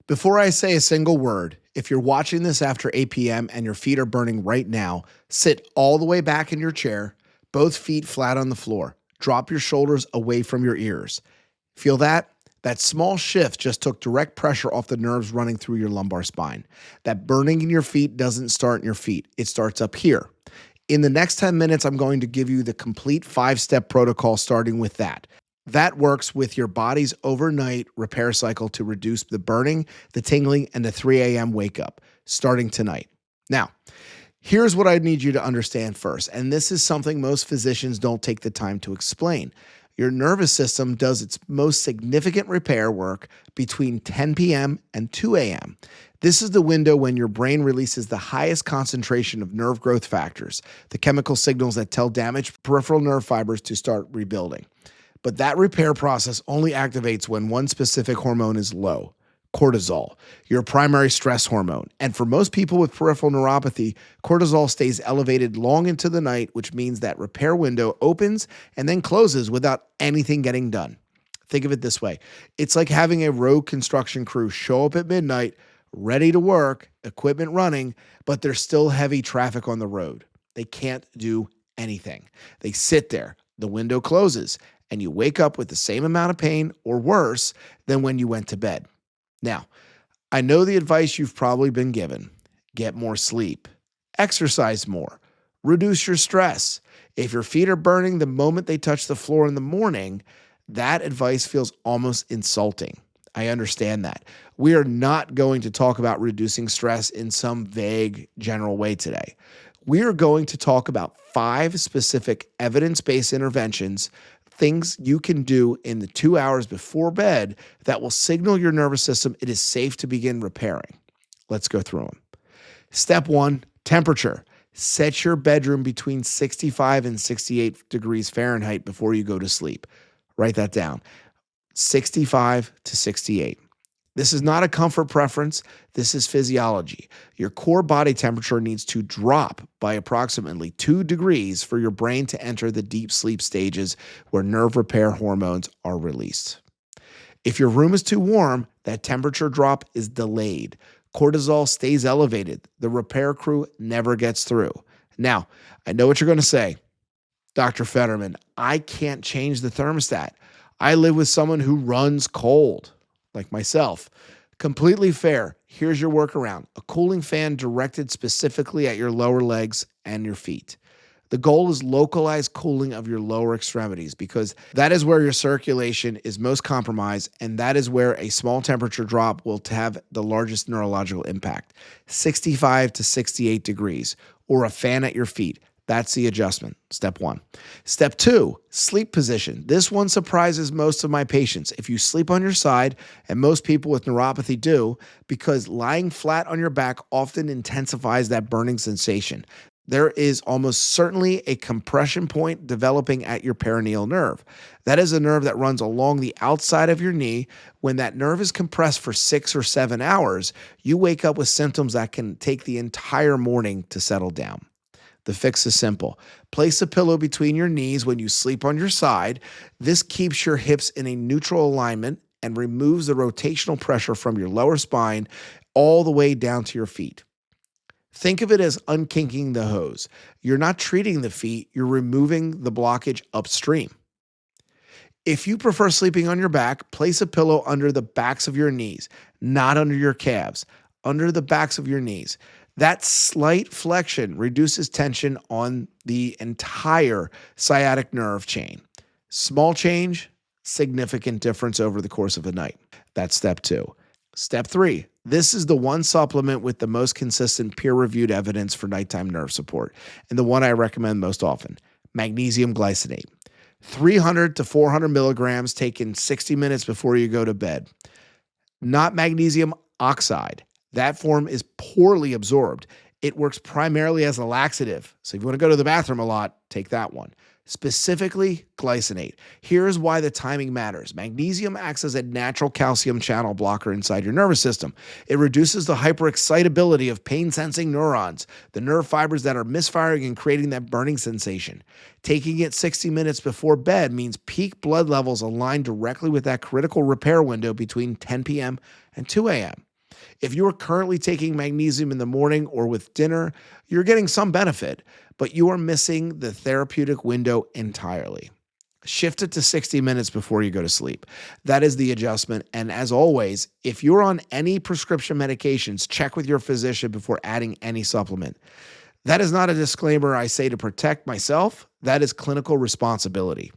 Before I say a single word, if you're watching this after 8 p.m. and your feet are burning right now, sit all the way back in your chair, both feet flat on the floor. Drop your shoulders away from your ears. Feel that? That small shift just took direct pressure off the nerves running through your lumbar spine. That burning in your feet doesn't start in your feet. It starts up here. In the next 10 minutes, I'm going to give you the complete 5-step protocol starting with that. That works with your body's overnight repair cycle to reduce the burning, the tingling, and the 3 a.m. wake up starting tonight. Now, here's what I need you to understand first, and this is something most physicians don't take the time to explain. Your nervous system does its most significant repair work between 10 p.m. and 2 a.m. This is the window when your brain releases the highest concentration of nerve growth factors, the chemical signals that tell damaged peripheral nerve fibers to start rebuilding. But that repair process only activates when one specific hormone is low, cortisol, your primary stress hormone. And for most people with peripheral neuropathy, cortisol stays elevated long into the night, which means that repair window opens and then closes without anything getting done. Think of it this way. It's like having a road construction crew show up at midnight, ready to work, equipment running, but there's still heavy traffic on the road. They can't do anything. They sit there, the window closes, and you wake up with the same amount of pain or worse than when you went to bed. Now, I know the advice you've probably been given. Get more sleep, exercise more, reduce your stress. If your feet are burning the moment they touch the floor in the morning, that advice feels almost insulting. I understand that. We are not going to talk about reducing stress in some vague general way today. We are going to talk about 5 specific evidence-based interventions, things you can do in the 2 hours before bed that will signal your nervous system it is safe to begin repairing. Let's go through them. Step 1, temperature. Set your bedroom between 65 and 68 degrees Fahrenheit before you go to sleep. Write that down. 65 to 68. This is not a comfort preference. This is physiology. Your core body temperature needs to drop by approximately 2 degrees for your brain to enter the deep sleep stages where nerve repair hormones are released. If your room is too warm, that temperature drop is delayed. Cortisol stays elevated. The repair crew never gets through. Now, I know what you're going to say. Dr. Fetterman, I can't change the thermostat. I live with someone who runs cold, like myself. Completely fair. Here's your workaround. A cooling fan directed specifically at your lower legs and your feet. The goal is localized cooling of your lower extremities because that is where your circulation is most compromised, and that is where a small temperature drop will have the largest neurological impact. 65 to 68 degrees, or a fan at your feet. That's the adjustment, step 1. Step 2, sleep position. This one surprises most of my patients. If you sleep on your side, and most people with neuropathy do, because lying flat on your back often intensifies that burning sensation. There is almost certainly a compression point developing at your perineal nerve. That is a nerve that runs along the outside of your knee. When that nerve is compressed for 6 or 7 hours, you wake up with symptoms that can take the entire morning to settle down. The fix is simple. Place a pillow between your knees when you sleep on your side. This keeps your hips in a neutral alignment and removes the rotational pressure from your lower spine all the way down to your feet. Think of it as unkinking the hose. You're not treating the feet, you're removing the blockage upstream. If you prefer sleeping on your back, place a pillow under the backs of your knees, not under your calves, under the backs of your knees. That slight flexion reduces tension on the entire sciatic nerve chain. Small change, significant difference over the course of a night. That's step 2. Step 3, this is the one supplement with the most consistent peer-reviewed evidence for nighttime nerve support, and the one I recommend most often, magnesium glycinate. 300 to 400 milligrams taken 60 minutes before you go to bed. Not magnesium oxide. That form is poorly absorbed. It works primarily as a laxative. So if you want to go to the bathroom a lot, take that one. Specifically, glycinate. Here's why the timing matters. Magnesium acts as a natural calcium channel blocker inside your nervous system. It reduces the hyperexcitability of pain-sensing neurons, the nerve fibers that are misfiring and creating that burning sensation. Taking it 60 minutes before bed means peak blood levels align directly with that critical repair window between 10 p.m. and 2 a.m. If you are currently taking magnesium in the morning or with dinner, you're getting some benefit, but you are missing the therapeutic window entirely. Shift it to 60 minutes before you go to sleep. That is the adjustment. And as always, if you're on any prescription medications, check with your physician before adding any supplement. That is not a disclaimer I say to protect myself. That is clinical responsibility.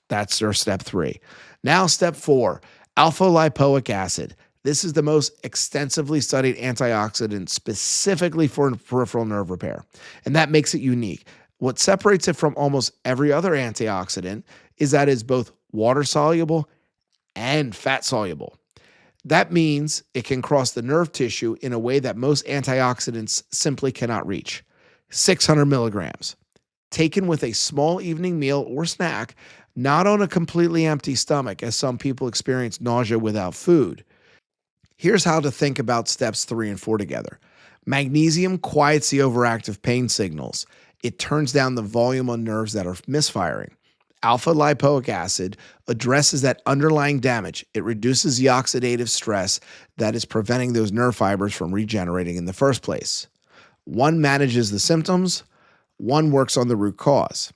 That's our step 3. Now, step 4, alpha lipoic acid. This is the most extensively studied antioxidant specifically for peripheral nerve repair, and that makes it unique. What separates it from almost every other antioxidant is that it's both water soluble and fat soluble. That means it can cross the nerve tissue in a way that most antioxidants simply cannot reach. 600 milligrams. Taken with a small evening meal or snack, not on a completely empty stomach, as some people experience nausea without food. Here's how to think about steps 3 and 4 together. Magnesium quiets the overactive pain signals. It turns down the volume on nerves that are misfiring. Alpha lipoic acid addresses that underlying damage. It reduces the oxidative stress that is preventing those nerve fibers from regenerating in the first place. One manages the symptoms, one works on the root cause.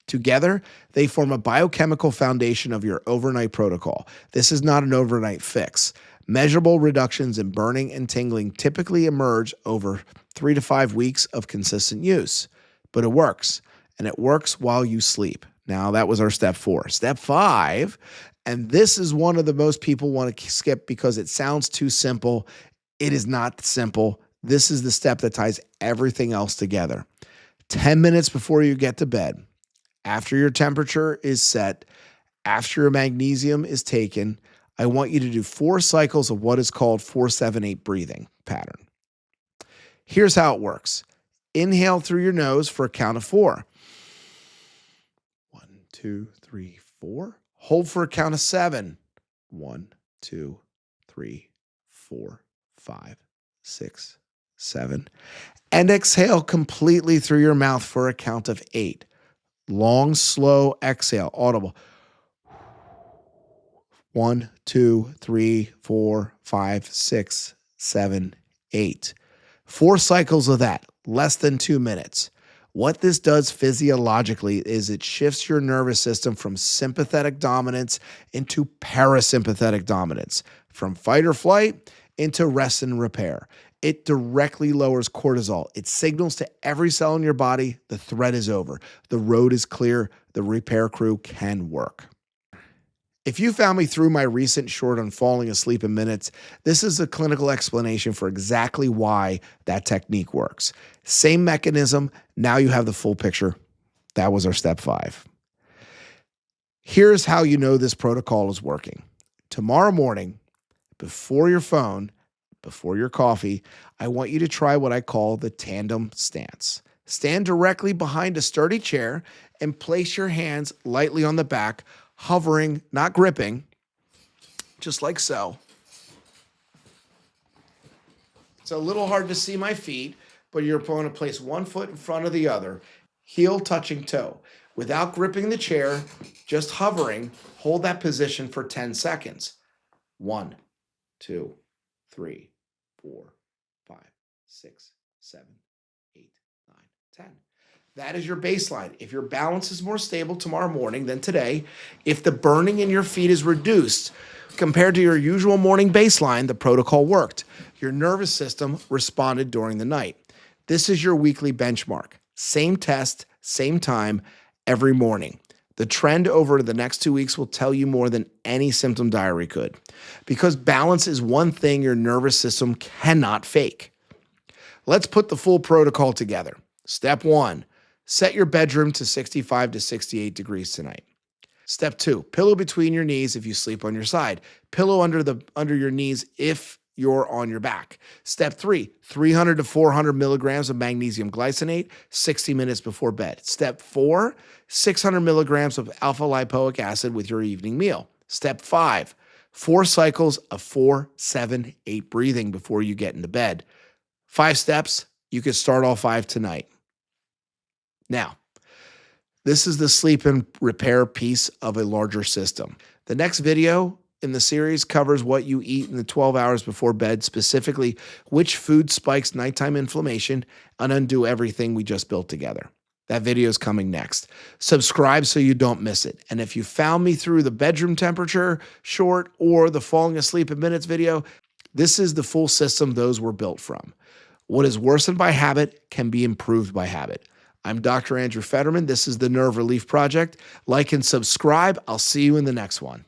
Together, they form a biochemical foundation of your overnight protocol. This is not an overnight fix. Measurable reductions in burning and tingling typically emerge over 3 to 5 weeks of consistent use. But it works, and it works while you sleep. Now, that was our step 4. Step 5, and this is one of the most people want to skip because it sounds too simple. It is not simple. This is the step that ties everything else together. 10 minutes before you get to bed, after your temperature is set, after your magnesium is taken, I want you to do 4 cycles of what is called 4-7-8 breathing pattern. Here's how it works. Inhale through your nose for a count of 4. 1, 2, 3, 4. Hold for a count of 7. 1, 2, 3, 4, 5, 6, 7. And exhale completely through your mouth for a count of 8. Long, slow exhale, audible. 1, 2, 3, 4, 5, 6, 7, 8. 4 cycles of that, less than 2 minutes. What this does physiologically is it shifts your nervous system from sympathetic dominance into parasympathetic dominance, from fight or flight into rest and repair. It directly lowers cortisol. It signals to every cell in your body the threat is over. The road is clear. The repair crew can work. If you found me through my recent short on falling asleep in minutes, this is a clinical explanation for exactly why that technique works. Same mechanism, now you have the full picture. That was our step 5. Here's how you know this protocol is working. Tomorrow morning, before your phone, before your coffee, I want you to try what I call the tandem stance. Stand directly behind a sturdy chair and place your hands lightly on the back, hovering, not gripping, just like so. It's a little hard to see my feet, but you're going to place one foot in front of the other, heel touching toe. Without gripping the chair, just hovering, hold that position for 10 seconds. 1, 2, 3, 4, 5, 6, 7, 8, 9, 10. That is your baseline. If your balance is more stable tomorrow morning than today, if the burning in your feet is reduced compared to your usual morning baseline, the protocol worked. Your nervous system responded during the night. This is your weekly benchmark. Same test, same time, every morning. The trend over the next 2 weeks will tell you more than any symptom diary could, because balance is one thing your nervous system cannot fake. Let's put the full protocol together. Step 1. Set your bedroom to 65 to 68 degrees tonight. Step 2, pillow between your knees if you sleep on your side. Pillow under your knees if you're on your back. Step 3, 300 to 400 milligrams of magnesium glycinate 60 minutes before bed. Step 4, 600 milligrams of alpha lipoic acid with your evening meal. Step 5, 4 cycles of 4-7-8 breathing before you get into bed. 5 steps, you can start all 5 tonight. Now, this is the sleep and repair piece of a larger system. The next video in the series covers what you eat in the 12 hours before bed, specifically which food spikes nighttime inflammation, and undo everything we just built together. That video is coming next. Subscribe so you don't miss it. And if you found me through the bedroom temperature short or the falling asleep in minutes video, this is the full system those were built from. What is worsened by habit can be improved by habit. I'm Dr. Andrew Fetterman. This is the Nerve Relief Project. Like and subscribe. I'll see you in the next one.